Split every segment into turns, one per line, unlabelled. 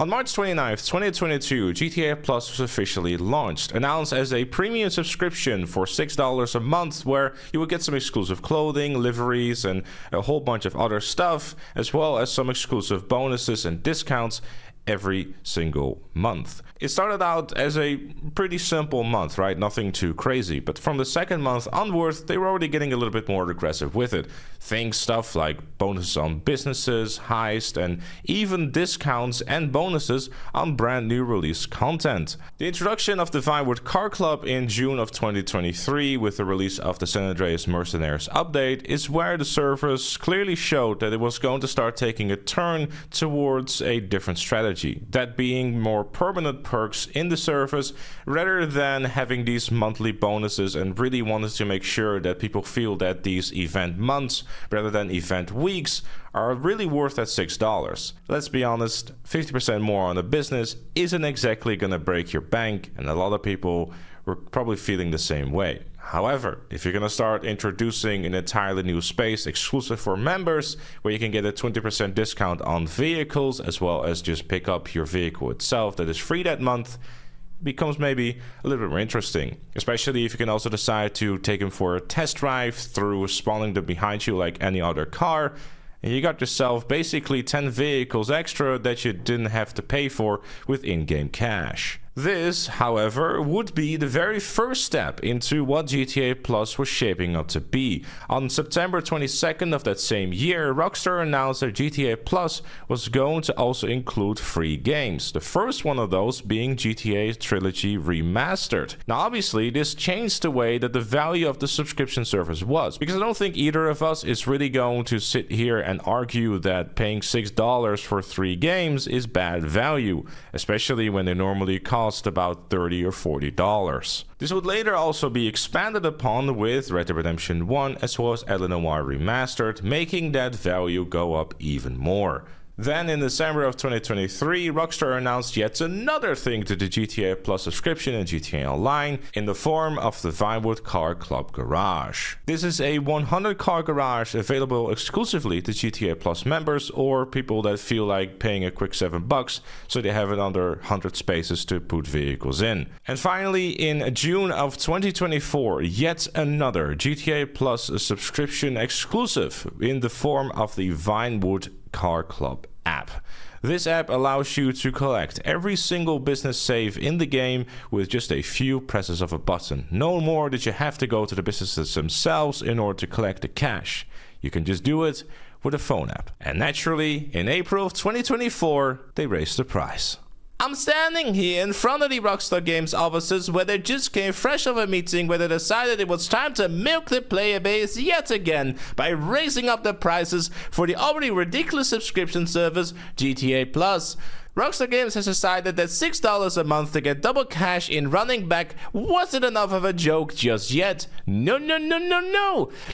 On March 29th, 2022, GTA Plus was officially launched, announced as a premium subscription for $6 a month, where you would get some exclusive clothing, liveries, and a whole bunch of other stuff, as well as some exclusive bonuses and discounts every single month. It started out as a pretty simple month, right? Nothing too crazy. But from the second month onwards, they were already getting a little bit more aggressive with it. Stuff like bonuses on businesses, heist, and even discounts and bonuses on brand new release content. The introduction of the Vinewood Car Club in June of 2023 with the release of the San Andreas Mercenaries update is where the servers clearly showed that it was going to start taking a turn towards a different strategy. That being more permanent perks in the service rather than having these monthly bonuses, and really wanted to make sure that people feel that these event months rather than event weeks are really worth that $6. Let's be honest, 50% more on a business isn't exactly gonna break your bank, and a lot of people were probably feeling the same way. However, if you're gonna start introducing an entirely new space exclusive for members, where you can get a 20% discount on vehicles, as well as just pick up your vehicle itself that is free that month, becomes maybe a little bit more interesting. Especially if you can also decide to take them for a test drive through spawning them behind you like any other car, and you got yourself basically 10 vehicles extra that you didn't have to pay for with in-game cash. This, however, would be the very first step into what GTA Plus was shaping up to be. On September 22nd of that same year, Rockstar announced that GTA Plus was going to also include free games. The first one of those being GTA Trilogy Remastered. Now obviously this changed the way that the value of the subscription service was, because I don't think either of us is really going to sit here and argue that paying $6 for 3 games is bad value, especially when they normally cost about $30 or $40. This would later also be expanded upon with Red Dead Redemption 1 as well as Illinois Remastered, making that value go up even more. Then in December of 2023, Rockstar announced yet another thing to the GTA Plus subscription and GTA Online in the form of the Vinewood Car Club Garage. This is a 100-car garage available exclusively to GTA Plus members or people that feel like paying a quick $7 so they have it under 100 spaces to put vehicles in. And finally, in June of 2024, yet another GTA Plus subscription exclusive in the form of the Vinewood Car Club app. This app allows you to collect every single business save in the game with just a few presses of a button. No more that you have to go to the businesses themselves in order to collect the cash. You can just do it with a phone app. And naturally, in April of 2024, they raised the price. I'm standing here in front of the Rockstar Games offices where they just came fresh off a meeting where they decided it was time to milk the player base yet again by raising up the prices for the already ridiculous subscription service GTA Plus. Rockstar Games has decided that $6 a month to get double cash in running back wasn't enough of a joke just yet. No.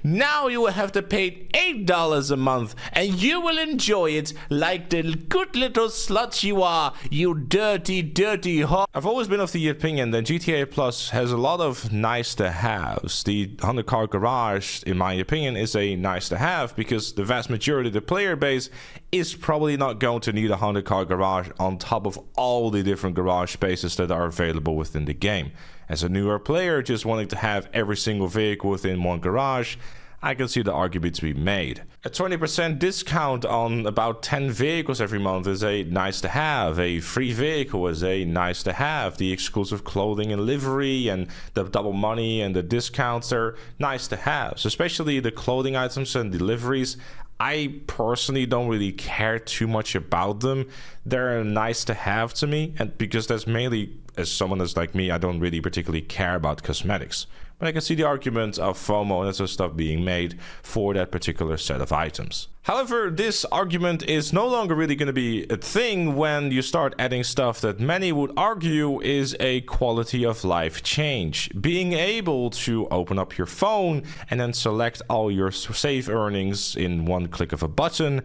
Now you will have to pay $8 a month and you will enjoy it like the good little slut you are, you dirty whore. I've always been of the opinion that GTA Plus has a lot of nice to haves. The 100-car garage, in my opinion, is a nice to have because the vast majority of the player base is probably not going to need a 100-car garage on top of all the different garage spaces that are available within the game. As a newer player just wanting to have every single vehicle within one garage, I can see the argument to be made. A 20% discount on about 10 vehicles every month is a nice to have. A free vehicle is a nice to have. The exclusive clothing and livery and the double money and the discounts are nice to have. So especially the clothing items and deliveries, I personally don't really care too much about them. They're nice to have to me, and because that's mainly, as someone that's like me, I don't really particularly care about cosmetics. But I can see the argument of FOMO and that sort of stuff being made for that particular set of items. However, this argument is no longer really going to be a thing when you start adding stuff that many would argue is a quality of life change. Being able to open up your phone and then select all your save earnings in one click of a button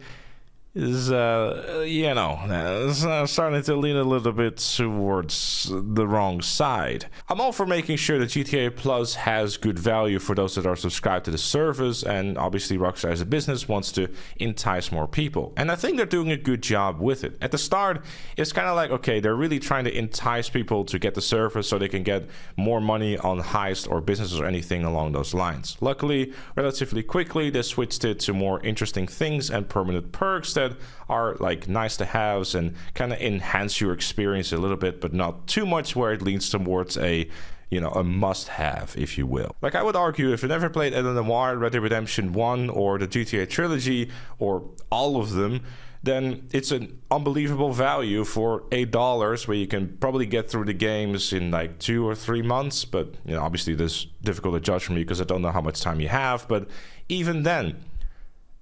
is, starting to lean a little bit towards the wrong side. I'm all for making sure that GTA Plus has good value for those that are subscribed to the service, and obviously Rockstar as a business wants to entice more people. And I think they're doing a good job with it. At the start, it's kind of like, okay, they're really trying to entice people to get the service so they can get more money on heist or businesses or anything along those lines. Luckily, relatively quickly, they switched it to more interesting things and permanent perks that are like nice to haves and kind of enhance your experience a little bit, but not too much where it leans towards a must-have, if you will. Like, I would argue, if you never played Eden Noir, Red Dead Redemption 1, or the GTA trilogy, or all of them, then it's an unbelievable value for $8, where you can probably get through the games in like 2 or 3 months. But obviously this is difficult to judge for me because I don't know how much time you have. But even then,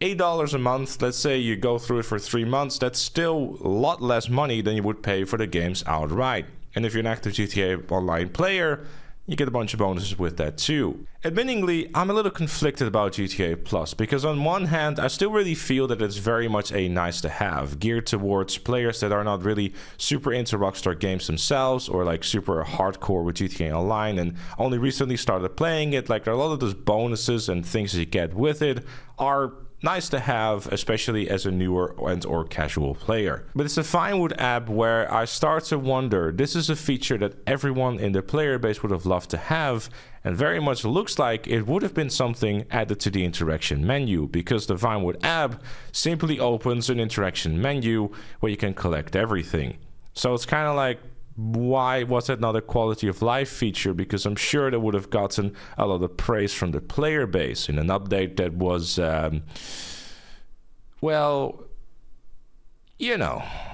$8 a month, let's say you go through it for 3 months, that's still a lot less money than you would pay for the games outright. And if you're an active GTA Online player, you get a bunch of bonuses with that too. Admittingly, I'm a little conflicted about GTA Plus, because on one hand, I still really feel that it's very much a nice to have, geared towards players that are not really super into Rockstar games themselves, or like super hardcore with GTA Online and only recently started playing it. Like, a lot of those bonuses and things that you get with it are nice to have, especially as a newer and or casual player. But it's a Vinewood app where I start to wonder, this is a feature that everyone in the player base would have loved to have, and very much looks like it would have been something added to the interaction menu, because the Vinewood app simply opens an interaction menu where you can collect everything. So it's kind of like, why was it not a quality of life feature? Because I'm sure they would have gotten a lot of praise from the player base in an update that was,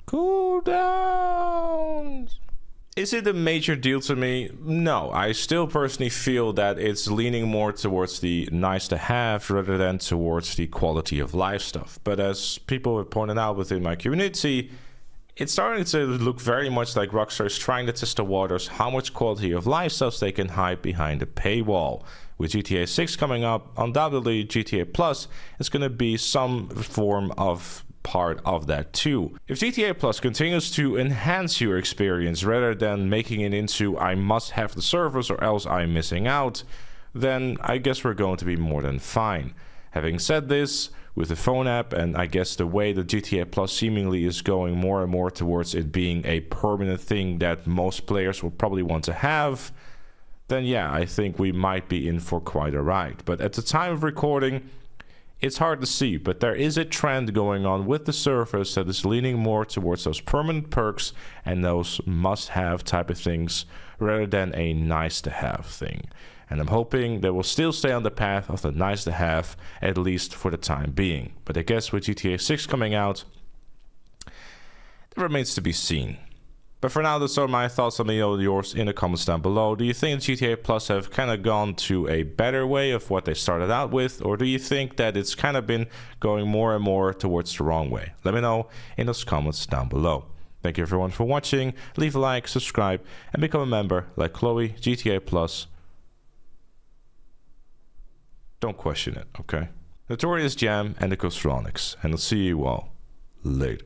cool down. Is it a major deal to me? No, I still personally feel that it's leaning more towards the nice to have rather than towards the quality of life stuff. But as people have pointed out within my community, it's starting to look very much like Rockstar is trying to test the waters, how much quality of life stuff they can hide behind a paywall. With GTA 6 coming up, undoubtedly GTA Plus is going to be some form of part of that too. If GTA Plus continues to enhance your experience rather than making it into I must have the service or else I'm missing out, then I guess we're going to be more than fine. Having said this, with the phone app, and I guess the way the GTA Plus seemingly is going more and more towards it being a permanent thing that most players will probably want to have, then yeah, I think we might be in for quite a ride. But at the time of recording, it's hard to see, but there is a trend going on with the service that is leaning more towards those permanent perks and those must-have type of things rather than a nice-to-have thing. And I'm hoping they will still stay on the path of the nice to have, at least for the time being. But I guess with GTA 6 coming out, it remains to be seen. But for now, those are my thoughts. Let me know yours in the comments down below. Do you think GTA Plus have kind of gone to a better way of what they started out with? Or do you think that it's kind of been going more and more towards the wrong way? Let me know in those comments down below. Thank you everyone for watching. Leave a like, subscribe, and become a member like Chloe, GTA Plus. Don't question it, okay? Notorious Jam and the Costronics, and I'll see you all later.